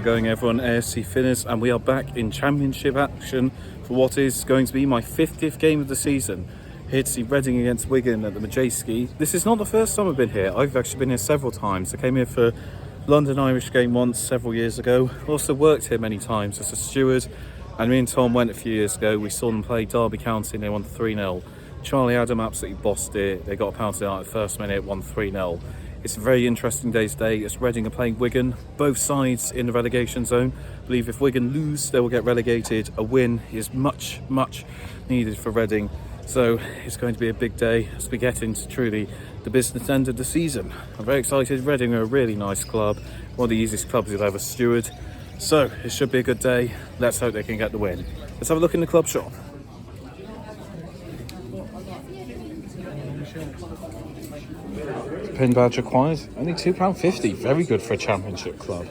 it going, everyone? AFC Finners, and we are back in Championship action for what is going to be my 50th game of the season. Here to see Reading against Wigan at the Madjeski. This is not the first time I've been here. I've actually been here several times. I came here for London Irish game once several years ago. Also worked here many times as a steward, and me and Tom went a few years ago. We saw them play Derby County and they won 3-0. Charlie Adam absolutely bossed it. They got a penalty out at the first minute, won 3-0. It's a very interesting day today as Reading are playing Wigan, both sides in the relegation zone. I believe if Wigan lose, they will get relegated. A win is much needed for Reading. So it's going to be a big day as we get into truly the business end of the season. I'm very excited. Reading are a really nice club, one of the easiest clubs you'll ever steward. So it should be a good day. Let's hope they can get the win. Let's have a look in the club shop. Pin badge required, only £2.50, very good for a championship club.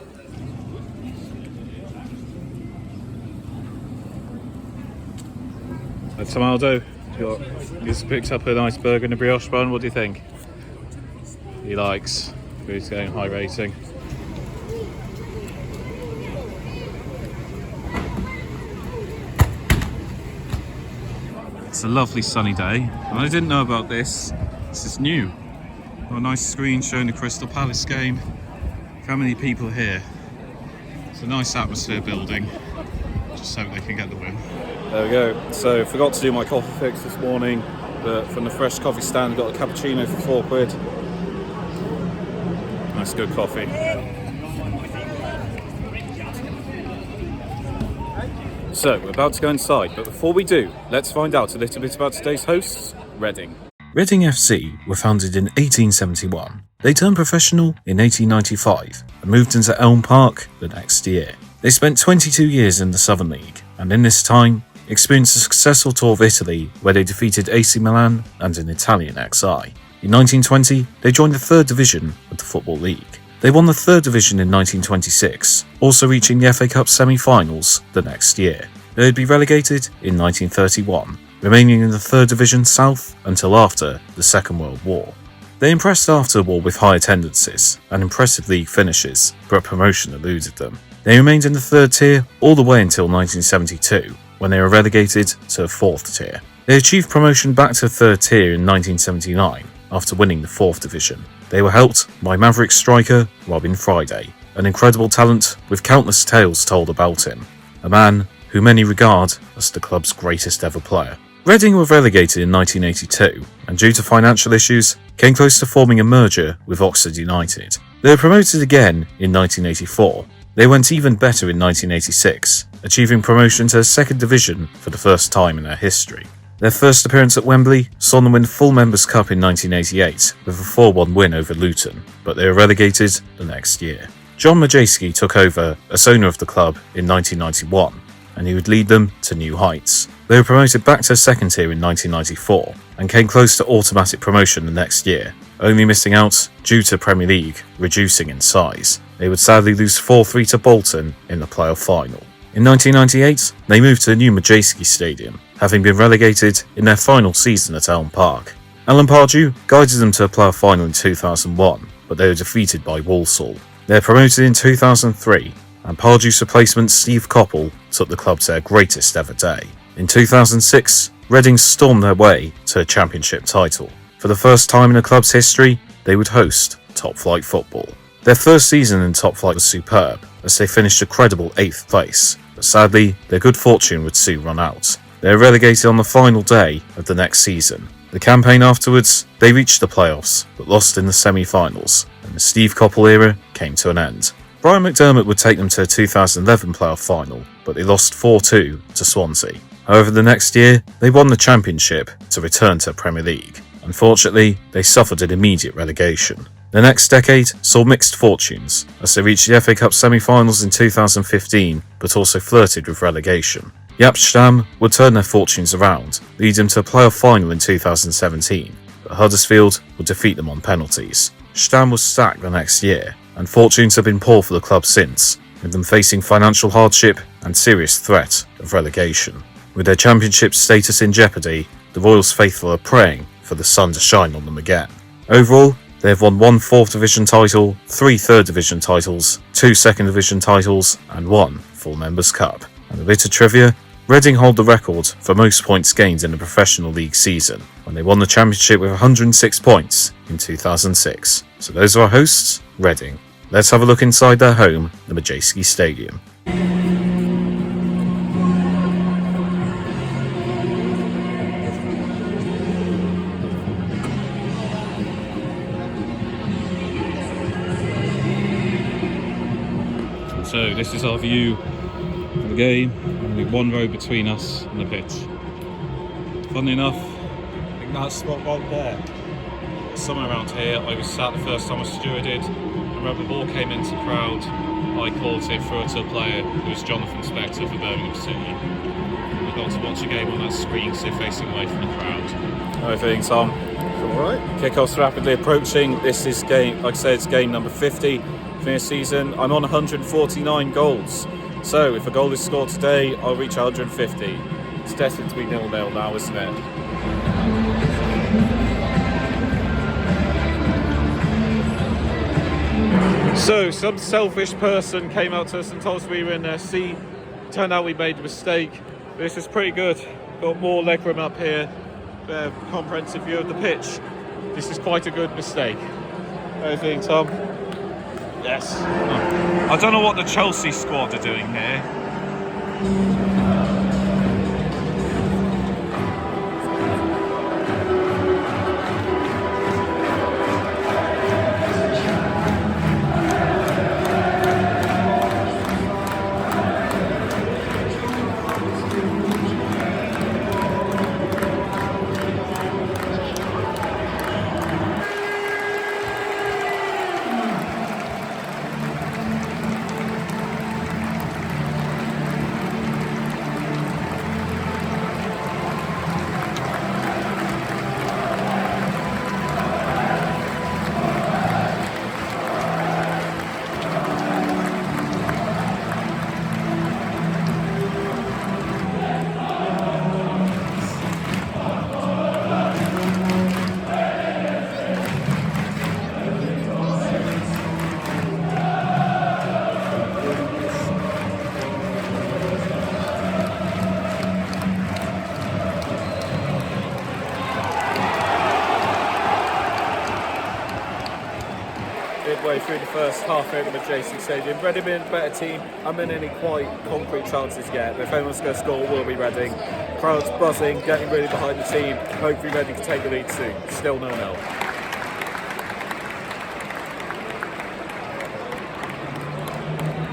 That's Tomaldo, he's picked up a nice burger and a brioche bun. What do you think? He likes, he's getting high rating. It's a lovely sunny day, and I didn't know about this. This is new. A nice screen showing the Crystal Palace game. How many people here? It's a nice atmosphere building. Just hope they can get the win. There we go. So forgot to do my coffee fix this morning, but from the fresh coffee stand got a cappuccino for £4. Nice good coffee. So we're about to go inside, but before we do, let's find out a little bit about today's hosts, Reading. Reading FC were founded in 1871. They turned professional in 1895 and moved into Elm Park the next year. They spent 22 years in the Southern League, and in this time experienced a successful tour of Italy where they defeated AC Milan and an Italian XI. In 1920, they joined the 3rd Division of the Football League. They won the 3rd Division in 1926, also reaching the FA Cup semi-finals the next year. They would be relegated in 1931. Remaining in the 3rd Division South until after the Second World War. They impressed after the war with high attendances and impressive league finishes, but promotion eluded them. They remained in the 3rd tier all the way until 1972, when they were relegated to the 4th tier. They achieved promotion back to 3rd tier in 1979 after winning the 4th Division. They were helped by Maverick striker Robin Friday, an incredible talent with countless tales told about him, a man who many regard as the club's greatest ever player. Reading were relegated in 1982 and due to financial issues came close to forming a merger with Oxford United. They were promoted again in 1984. They went even better in 1986, achieving promotion to the 2nd Division for the first time in their history. Their first appearance at Wembley saw them win full Members' Cup in 1988 with a 4-1 win over Luton, but they were relegated the next year. John Madjeski took over as owner of the club in 1991, and he would lead them to new heights. They were promoted back to 2nd tier in 1994 and came close to automatic promotion the next year, only missing out due to Premier League reducing in size. They would sadly lose 4-3 to Bolton in the playoff final. In 1998, they moved to the new Matchday Stadium, having been relegated in their final season at Elm Park. Alan Pardew guided them to a playoff final in 2001, but they were defeated by Walsall. They were promoted in 2003, and Pardew's replacement Steve Coppell took the club to their greatest ever day. In 2006, Reading stormed their way to a championship title. For the first time in the club's history, they would host top-flight football. Their first season in top flight was superb, as they finished a credible 8th place, but sadly, their good fortune would soon run out. They were relegated on the final day of the next season. The campaign afterwards, they reached the playoffs, but lost in the semi-finals, and the Steve Coppell era came to an end. Brian McDermott would take them to a 2011 playoff final, but they lost 4-2 to Swansea. However, the next year, they won the championship to return to Premier League. Unfortunately, they suffered an immediate relegation. The next decade saw mixed fortunes, as they reached the FA Cup semi-finals in 2015, but also flirted with relegation. Jaap Stam would turn their fortunes around, leading them to a playoff final in 2017, but Huddersfield would defeat them on penalties. Stam was sacked the next year, and fortunes have been poor for the club since, with them facing financial hardship and serious threat of relegation. With their championship status in jeopardy, the Royals faithful are praying for the sun to shine on them again. Overall, They have won 1 4th Division title, 3 3rd Division titles, 2 2nd Division titles, and 1 Full Members Cup. And a bit of trivia, Reading hold the record for most points gained in a professional league season, when they won the championship with 106 points in 2006. So those are our hosts, Reading. Let's have a look inside their home, the Madjeski Stadium. So this is our view of the game, only one row between us and the pitch. Funnily enough, I think that spot right there, somewhere around here, I was sat the first time I stewarded. I remember the ball came into the crowd, I caught it, threw it to a player who was Jonathan Spector for Birmingham City. I got to watch a game on that screen, sit facing away from the crowd. How are you feeling, Tom? Alright. Kickoff's rapidly approaching. This is game, like I said, it's game number 50 for this season. I'm on 149 goals. So if a goal is scored today, I'll reach 150. It's destined to be 0-0 now, isn't it? So some selfish person came out to us and told us we were in their seat. Turned out we made a mistake. This is pretty good. Got more legroom up here. Comprehensive view of the pitch. This is quite a good mistake. What do you think, Tom? Yes. I don't know what the Chelsea squad are doing here. Midway through the first half here at the Madjeski Stadium. Reading being a better team. I'm in any quite concrete chances yet, but if anyone's going to score, we'll be Reading. Crowds buzzing, getting really behind the team. Hopefully Reading can take the lead soon. Still 0-0.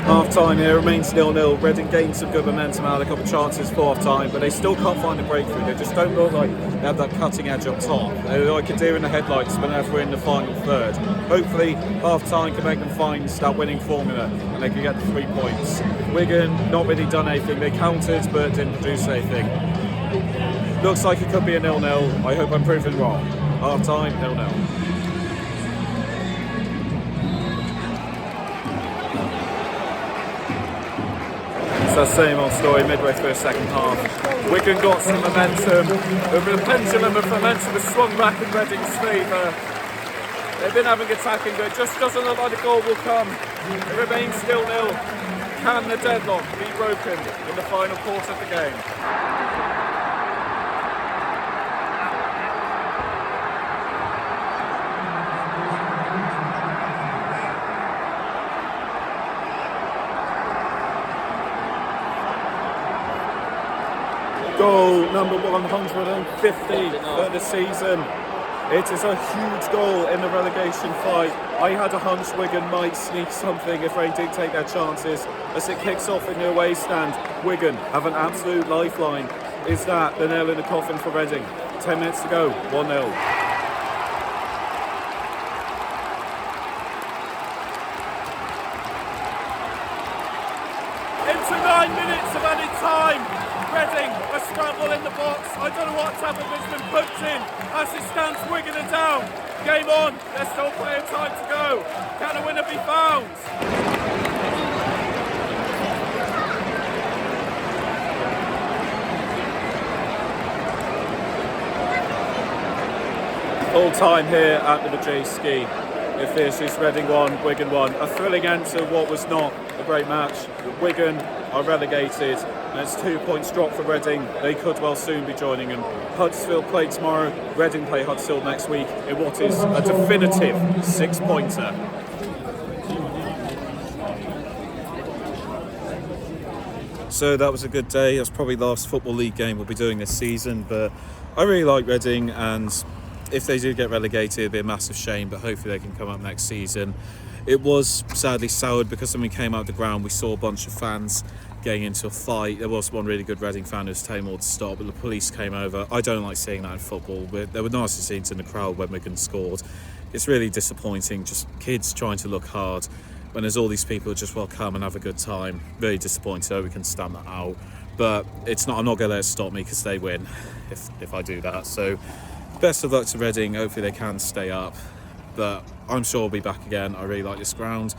Half time here remains 0-0. Reading gained some good momentum out of a couple of chances for half time, but they still can't find a breakthrough. They just don't look like they have that cutting edge up top. They're like a deer in the headlights whenever we're in the final third. Hopefully half time can make them find that winning formula and they can get the 3 points. Wigan not really done anything. They countered but didn't produce anything. Looks like it could be a 0-0. I hope I'm proven wrong. Half time 0-0. It's that same old story midway through the second half. Wigan got some momentum. The pendulum of momentum has swung back in Reading's favour. They've been having attacking, but it just doesn't look like the goal will come. It remains still 0. Can the deadlock be broken in the final quarter of the game? Goal number 150 for the season. It is a huge goal in the relegation fight. I had a hunch Wigan might sneak something if they did take their chances. As it kicks off in the away stand, Wigan have an absolute lifeline. Is that the nail in the coffin for Reading? 10 minutes to go, 1-0. Into 9 minutes of added time. Reading, a scramble in the box. I don't know what's happened, but it's been poked in. As it stands, Wigan are down. Game on. There's still plenty of time to go. Can a winner be found? Full time here at the Matchday. it finishes Reading 1, Wigan 1. A thrilling end to what was not a great match. Wigan are relegated, and it's 2 points drop for Reading. They could well soon be joining them. Huddersfield play tomorrow, Reading play Huddersfield next week in what is a definitive 6-pointer. So that was a good day. That's probably the last Football League game we'll be doing this season, but I really like Reading, and if they do get relegated, it'd be a massive shame, but hopefully they can come up next season. It was sadly soured because when we came out the ground, we saw a bunch of fans getting into a fight. There was one really good Reading fan who was telling them all to stop, but the police came over. I don't like seeing that in football. There were nicer scenes in the crowd when Wigan scored. It's really disappointing, just kids trying to look hard when there's all these people who just come and have a good time. Really disappointed. I hope we can stand that out. But it's not. I'm not going to let it stop me because they win if I do that. So best of luck to Reading. Hopefully they can stay up. But I'm sure we'll be back again. I really like this ground.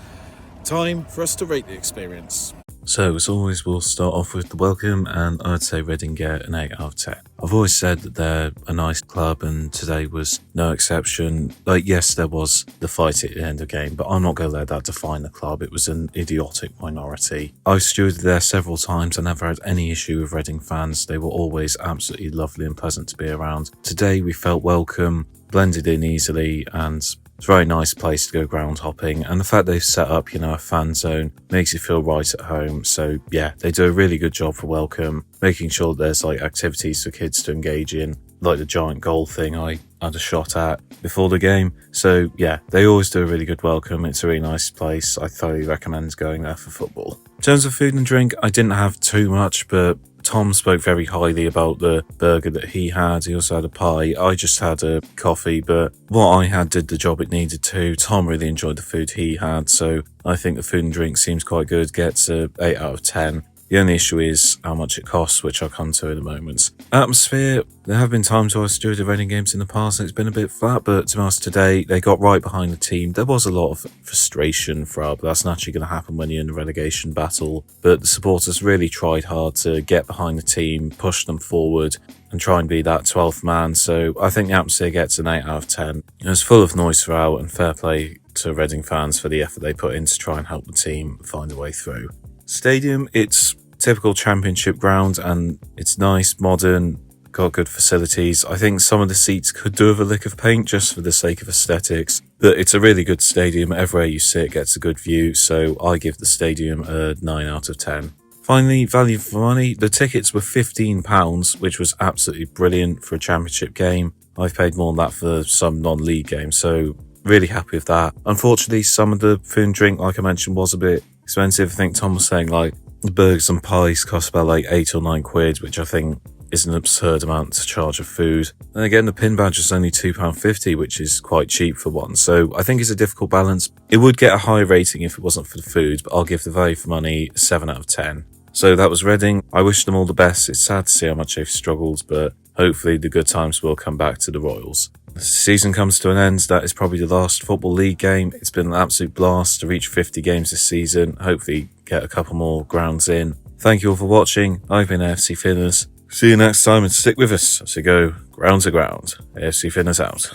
Time for us to rate the experience. So, as always, we'll start off with the welcome, and I'd say Reading get an 8 out of 10. I've always said that they're a nice club, and today was no exception. Like, yes, there was the fight at the end of the game, but I'm not going to let that define the club. It was an idiotic minority. I've stewarded there several times. I never had any issue with Reading fans. They were always absolutely lovely and pleasant to be around. Today, we felt welcome, blended in easily, and it's a very nice place to go ground hopping, and the fact they've set up, a fan zone makes you feel right at home. So yeah, they do a really good job for welcome, making sure that there's activities for kids to engage in, like the giant goal thing I had a shot at before the game. So yeah, they always do a really good welcome. It's a really nice place. I thoroughly recommend going there for football. In terms of food and drink, I didn't have too much, but Tom spoke very highly about the burger that he had. He also had a pie. I just had a coffee, but what I had did the job it needed to. Tom really enjoyed the food he had, so I think the food and drink seems quite good. Gets a 8 out of 10. The only issue is how much it costs, which I'll come to in a moment. Atmosphere, there have been times where I've stewarded Reading games in the past and it's been a bit flat, but to be honest, today they got right behind the team. There was a lot of frustration throughout, but that's naturally going to happen when you're in a relegation battle. But the supporters really tried hard to get behind the team, push them forward, and try and be that 12th man. So I think the atmosphere gets an 8 out of 10. It was full of noise throughout, and fair play to Reading fans for the effort they put in to try and help the team find a way through. Stadium, it's typical championship ground, and it's nice, modern, got good facilities. I think some of the seats could do with a lick of paint just for the sake of aesthetics, but it's a really good stadium. Everywhere you sit gets a good view, so I give the stadium a 9 out of 10. Finally, value for money. The tickets were £15, which was absolutely brilliant for a championship game. I've paid more than that for some non-league games, so really happy with that. Unfortunately, some of the food and drink, like I mentioned, was a bit expensive. I think Tom was saying the burgers and pies cost about 8 or 9 quid, which I think is an absurd amount to charge for food. And again, the pin badge is only £2.50, which is quite cheap for one. So I think it's a difficult balance. It would get a high rating if it wasn't for the food, but I'll give the value for money 7 out of 10. So that was Reading. I wish them all the best. It's sad to see how much they've struggled, but hopefully the good times will come back to the Royals. As the season comes to an end, that is probably the last Football League game. It's been an absolute blast to reach 50 games this season. Hopefully get a couple more grounds in. Thank you all for watching. I've been AFC Finners. See you next time and stick with us as we go ground to ground. AFC Finners out.